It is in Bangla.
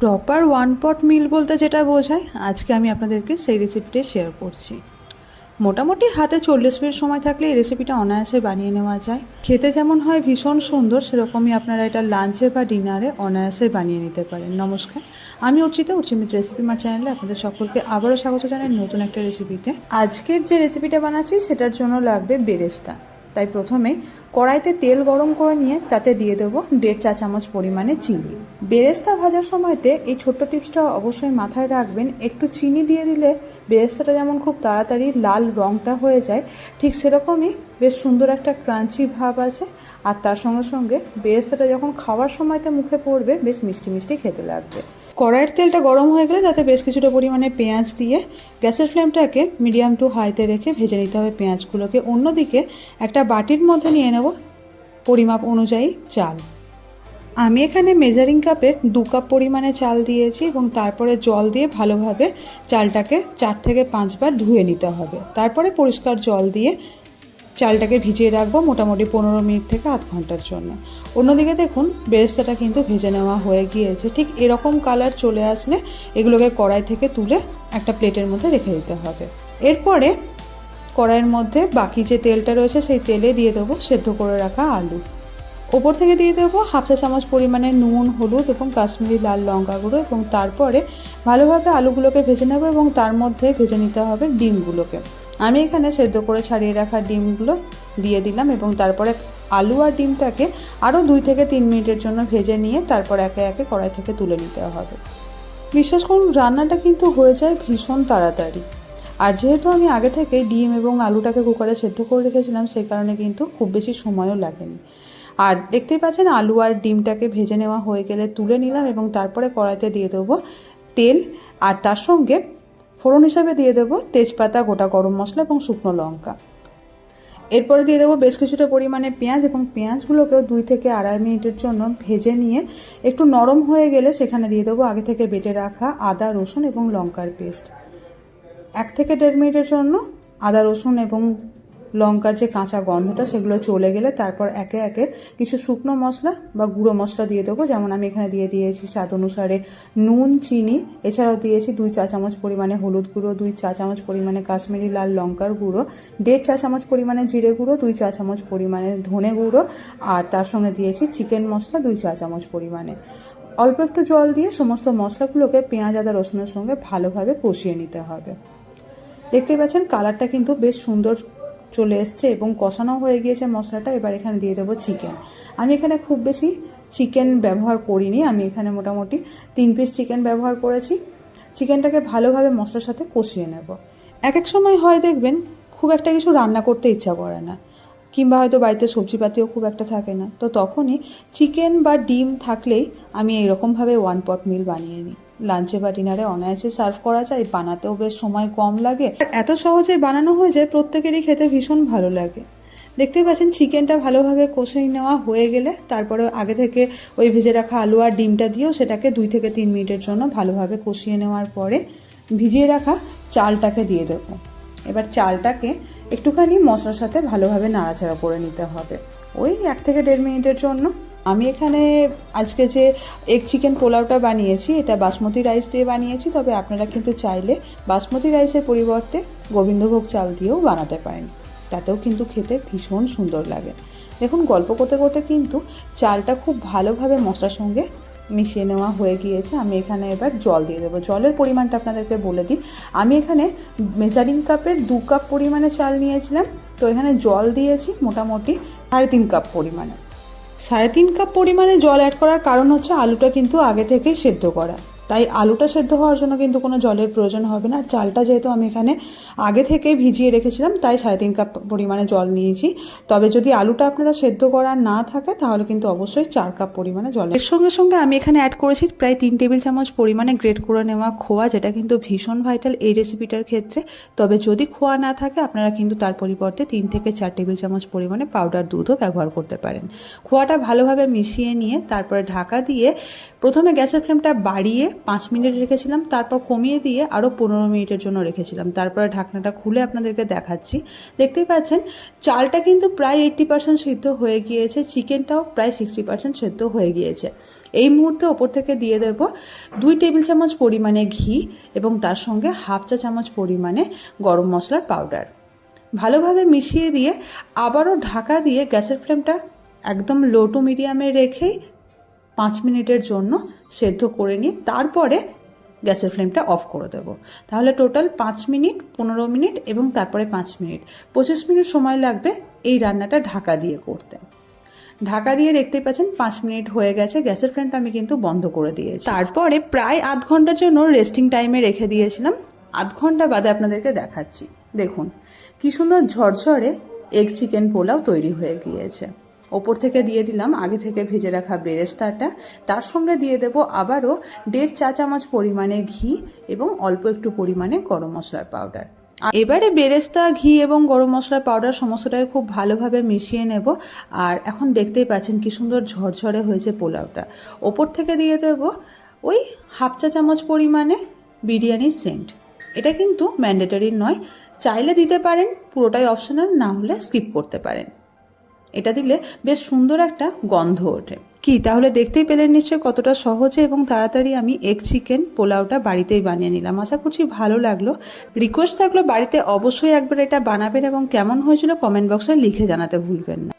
প্রপার ওয়ান পট মিল বলতে যেটা বোঝায় আজকে আমি আপনাদেরকে সেই রেসিপিটা শেয়ার করছি। মোটামুটি হাতে 40 মিনিট সময় থাকলে এই রেসিপিটা অনায়াসে বানিয়ে নেওয়া যায়। খেতে যেমন হয় ভীষণ সুন্দর, সেরকমই আপনারা এটা লাঞ্চে বা ডিনারে অনায়াসে বানিয়ে নিতে পারেন। নমস্কার, আমি অর্চিতা, অর্চিমিত রেসিপি মার চ্যানেলে আপনাদের সকলকে আবারও স্বাগত জানাই নতুন একটা রেসিপিতে। আজকের যে রেসিপিটা বানাচ্ছি সেটার জন্য লাগবে বেরেস্তা। তাই প্রথমে কড়াইতে তেল গরম করে নিয়ে তাতে দিয়ে দেবো 1.5 চা চামচ পরিমাণে চিনি। বেরেস্তা ভাজার সময়তে এই ছোট্ট টিপসটা অবশ্যই মাথায় রাখবেন, একটু চিনি দিয়ে দিলে বেরেস্তাটা যেমন খুব তাড়াতাড়ি লাল রঙটা হয়ে যায়, ঠিক সেরকমই বেশ সুন্দর একটা ক্রাঞ্চি ভাব আছে। আর তার সঙ্গে সঙ্গে বেরেস্তাটা যখন খাওয়ার সময়তে মুখে পড়বে বেশ মিষ্টি মিষ্টি খেতে লাগবে। কড়াইয়ের তেলটা গরম হয়ে গেলে তাতে বেশ কিছুটা পরিমাণে পেঁয়াজ দিয়ে গ্যাসের ফ্লেমটাকে মিডিয়াম টু হাইতে রেখে ভেজে নিতে হবে পেঁয়াজগুলোকে। অন্যদিকে একটা বাটির মধ্যে নিয়ে নেব পরিমাপ অনুযায়ী চাল। আমি এখানে মেজারিং কাপের 2 কাপ পরিমাণে চাল দিয়েছি এবং তারপরে জল দিয়ে ভালোভাবে চালটাকে 4 থেকে 5 বার ধুয়ে নিতে হবে। তারপরে পরিষ্কার জল দিয়ে চালটাকে ভিজিয়ে রাখবো মোটামুটি 15 মিনিট থেকে আধ ঘন্টার জন্য। অন্যদিকে দেখুন বেরেস্তাটা কিন্তু ভেজে নেওয়া হয়ে গিয়েছে। ঠিক এরকম কালার চলে আসলে এগুলোকে কড়াই থেকে তুলে একটা প্লেটের মধ্যে রেখে দিতে হবে। এরপরে কড়াইয়ের মধ্যে বাকি যে তেলটা রয়েছে সেই তেলে দিয়ে দেবো সেদ্ধ করে রাখা আলু। ওপর থেকে দিয়ে দেবো 1/2 চা চামচ পরিমাণে নুন, হলুদ এবং কাশ্মীরি লাল লঙ্কা গুঁড়ো এবং তারপরে ভালোভাবে আলুগুলোকে ভেজে নেবো এবং তার মধ্যে ভেজে নিতে হবে ডিমগুলোকে। আমি এখানে সেদ্ধ করে ছাড়িয়ে রাখা ডিমগুলো দিয়ে দিলাম এবং তারপরে আলু আর ডিমটাকে আরও 2 থেকে 3 মিনিটের জন্য ভেজে নিয়ে তারপর একে একে কড়াই থেকে তুলে নিতে হবে। বিশ্বাস করুন রান্নাটা কিন্তু হয়ে যায় ভীষণ তাড়াতাড়ি। আর যেহেতু আমি আগে থেকে ডিম এবং আলুটাকে কুকারে সেদ্ধ করে রেখেছিলাম সেই কারণে কিন্তু খুব বেশি সময়ও লাগেনি। আর দেখতেই পাচ্ছেন আলু আর ডিমটাকে ভেজে নেওয়া হয়ে গেলে তুলে নিলাম এবং তারপরে কড়াইতে দিয়ে দেবো তেল আর তার সঙ্গে ফোড়ন হিসাবে দিয়ে দেবো তেজপাতা, গোটা গরম মশলা এবং শুকনো লঙ্কা। এরপরে দিয়ে দেবো বেশ কিছুটা পরিমাণে পেঁয়াজ এবং পেঁয়াজগুলোকেও 2 থেকে 2.5 মিনিটের জন্য ভেজে নিয়ে একটু নরম হয়ে গেলে সেখানে দিয়ে দেবো আগে থেকে বেটে রাখা আদা, রসুন এবং লঙ্কার পেস্ট। 1 থেকে 1.5 মিনিটের জন্য আদা, রসুন এবং লঙ্কার যে কাঁচা গন্ধটা সেগুলো চলে গেলে তারপর একে একে কিছু শুকনো মশলা বা গুঁড়ো মশলা দিয়ে দেবো। যেমন আমি এখানে দিয়ে দিয়েছি স্বাদ অনুসারে নুন, চিনি, এছাড়াও দিয়েছি 2 চা চামচ পরিমাণে হলুদ গুঁড়ো, 2 চা চামচ পরিমাণে কাশ্মীরি লাল লঙ্কার গুঁড়ো, 1.5 চা চামচ পরিমাণে জিরে গুঁড়ো, 2 চা চামচ পরিমাণে ধনে গুঁড়ো আর তার সঙ্গে দিয়েছি চিকেন মশলা 2 চা চামচ পরিমাণে। অল্প একটু জল দিয়ে সমস্ত মশলাগুলোকে পেঁয়াজ, আদা, রসুনের সঙ্গে ভালোভাবে কষিয়ে নিতে হবে। দেখতেই পাচ্ছেন কালারটা কিন্তু বেশ সুন্দর চলে এসছে এবং কষানো হয়ে গিয়েছে মশলাটা। এবার এখানে দিয়ে দেবো চিকেন। আমি এখানে খুব বেশি চিকেন ব্যবহার করিনি, আমি এখানে মোটামুটি 3 পিস চিকেন ব্যবহার করেছি। চিকেনটাকে ভালোভাবে মশলার সাথে কষিয়ে নেব। এক এক সময় হয় দেখবেন খুব একটা কিছু রান্না করতে ইচ্ছা করে না, কিংবা হয়তো বাড়িতে সবজিপাতিও খুব একটা থাকে না, তো তখনই চিকেন বা ডিম থাকলেই আমি এইরকমভাবে 1 পট মিল বানিয়ে নিই। লাঞ্চে বা ডিনারে অনায়াসে সার্ভ করা যায়, বানাতেও বেশ সময় কম লাগে, এত সহজে বানানো হয়ে যায়, প্রত্যেকেরই খেতে ভীষণ ভালো লাগে। দেখতেই পাচ্ছেন চিকেনটা ভালোভাবে কষিয়ে নেওয়া হয়ে গেলে তারপরে আগে থেকে ওই ভেজে রাখা আলু আর ডিমটা দিয়েও সেটাকে 2 থেকে 3 মিনিটের জন্য ভালোভাবে কষিয়ে নেওয়ার পরে ভিজিয়ে রাখা চালটাকে দিয়ে দেবো। এবার চালটাকে একটুখানি মশলার সাথে ভালোভাবে নাড়াচাড়া করে নিতে হবে ওই 1 থেকে 1.5 মিনিটের জন্য। আমি এখানে আজকে যে এগ চিকেন পোলাওটা বানিয়েছি এটা বাসমতি রাইস দিয়ে বানিয়েছি, তবে আপনারা কিন্তু চাইলে বাসমতি রাইসের পরিবর্তে গোবিন্দভোগ চাল দিয়েও বানাতে পারেন, তাতেও কিন্তু খেতে ভীষণ সুন্দর লাগে। দেখুন গল্প করতে করতে কিন্তু চালটা খুব ভালোভাবে মশলার সঙ্গে মিশিয়ে নেওয়া হয়ে গিয়েছে। আমি এখানে এবার জল দিয়ে দেবো। জলের পরিমাণটা আপনাদেরকে বলে দিই, আমি এখানে মেজারিং কাপের 2 কাপ পরিমাণে চাল নিয়েছিলাম, তো এখানে জল দিয়েছি মোটামুটি 3.5 কাপ পরিমাণে। 3.5 কাপ পরিমাণে জল অ্যাড করার কারণ হচ্ছে আলুটা কিন্তু আগে থেকেই সেদ্ধ করা, তাই আলুটা সেদ্ধ হওয়ার জন্য কিন্তু কোনো জলের প্রয়োজন হবে না। আর চালটা যেহেতু আমি এখানে আগে থেকেই ভিজিয়ে রেখেছিলাম তাই 3.5 কাপ পরিমাণে জল নিয়েছি। তবে যদি আলুটা আপনারা সেদ্ধ করা না থাকে তাহলে কিন্তু অবশ্যই 4 কাপ পরিমাণে জল। এর সঙ্গে সঙ্গে আমি এখানে অ্যাড করেছি প্রায় 3 টেবিল চামচ পরিমাণে গ্রেট করে নেওয়া খোয়া, যেটা কিন্তু ভীষণ ভাইটাল এই রেসিপিটার ক্ষেত্রে। তবে যদি খোয়া না থাকে আপনারা কিন্তু তার পরিবর্তে 3 থেকে 4 টেবিল চামচ পরিমাণে পাউডার দুধও ব্যবহার করতে পারেন। খোয়াটা ভালোভাবে মিশিয়ে নিয়ে তারপরে ঢাকা দিয়ে প্রথমে গ্যাসের ফ্লেমটা বাড়িয়ে 5 মিনিট রেখেছিলাম, তারপর কমিয়ে দিয়ে আরও 15 মিনিটের জন্য রেখেছিলাম। তারপরে ঢাকনাটা খুলে আপনাদেরকে দেখাচ্ছি। দেখতেই পাচ্ছেন চালটা কিন্তু প্রায় 80% সিদ্ধ হয়ে গিয়েছে, চিকেনটাও প্রায় 60% সিদ্ধ হয়ে গিয়েছে। এই মুহূর্তে ওপর থেকে দিয়ে দেব 2 টেবিল চামচ পরিমাণে ঘি এবং তার সঙ্গে হাফ চা চামচ পরিমাণে গরম মশলার পাউডার। ভালোভাবে মিশিয়ে দিয়ে আবারও ঢাকা দিয়ে গ্যাসের ফ্লেমটা একদম লো টু মিডিয়ামে রেখেই 5 মিনিটের জন্য সেদ্ধ করে নিয়ে তারপরে গ্যাসের ফ্লেমটা অফ করে দেব। তাহলে টোটাল 5 মিনিট, 15 মিনিট এবং তারপরে 5 মিনিট, 25 মিনিট সময় লাগবে এই রান্নাটা ঢাকা দিয়ে করতে। ঢাকা দিয়ে দেখতেই পাচ্ছেন 5 মিনিট হয়ে গেছে, গ্যাসের ফ্লেমটা আমি কিন্তু বন্ধ করে দিয়েছি। তারপরে প্রায় আধ ঘন্টার জন্য রেস্টিং টাইমে রেখে দিয়েছিলাম। আধ ঘন্টা বাদে আপনাদেরকে দেখাচ্ছি। দেখুন কি সুন্দর ঝরঝরে এগ চিকেন পোলাও তৈরি হয়ে গিয়েছে। ওপর থেকে দিয়ে দিলাম আগে থেকে ভেজে রাখা বেরেস্তাটা, তার সঙ্গে দিয়ে দেব আবারও 1.5 চা চামচ পরিমাণে ঘি এবং অল্প একটু পরিমাণে গরম মশলার পাউডার। এবারে বেরেস্তা, ঘি এবং গরম মশলার পাউডার সমস্তটাকে খুব ভালোভাবে মিশিয়ে নেব। আর এখন দেখতেই পাচ্ছেন কি সুন্দর ঝরঝরে হয়েছে পোলাওটা। ওপর থেকে দিয়ে দেব ওই হাফ চা চামচ পরিমাণে বিরিয়ানি সেন্ট। এটা কিন্তু ম্যান্ডেটরি নয়, চাইলে দিতে পারেন, পুরোটাই অপশনাল, না হলে স্কিপ করতে পারেন। এটা দিলে বেশ সুন্দর একটা গন্ধ ওঠে। কি তাহলে দেখতেই পেলেন নিশ্চয়ই কতটা সহজে এবং তাড়াতাড়ি আমি এগ চিকেন পোলাওটা বাড়িতেই বানিয়ে নিলাম। আশা করছি ভালো লাগলো। রিকোয়েস্ট থাকলো বাড়িতে অবশ্যই একবার এটা বানাবেন এবং কেমন হয়েছিল কমেন্ট বক্সে লিখে জানাতে ভুলবেন না।